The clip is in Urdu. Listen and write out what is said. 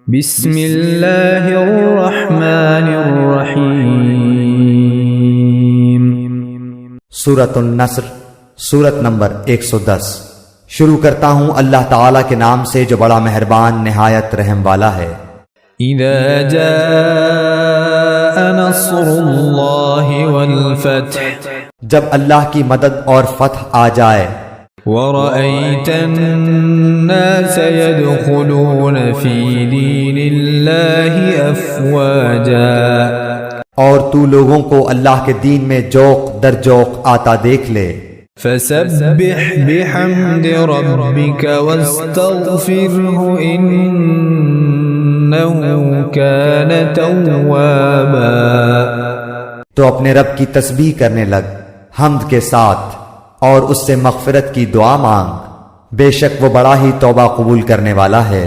بسم اللہ الرحمن الرحیم۔ سورۃ النصر، سورت نمبر 110۔ شروع کرتا ہوں اللہ تعالیٰ کے نام سے جو بڑا مہربان نہایت رحم والا ہے۔ اذا جاء نصر اللہ والفتح، جب اللہ کی مدد اور فتح آ جائے، ورأيت الناس يدخلون في دين الله أفواجا، اور تو لوگوں کو اللہ کے دین میں جوق در جوق آتا دیکھ لے، فسبح بحمد ربك واستغفره إنه كان توابا، تو اپنے رب کی تسبیح کرنے لگ حمد کے ساتھ اور اس سے مغفرت کی دعا مانگ، بے شک وہ بڑا ہی توبہ قبول کرنے والا ہے۔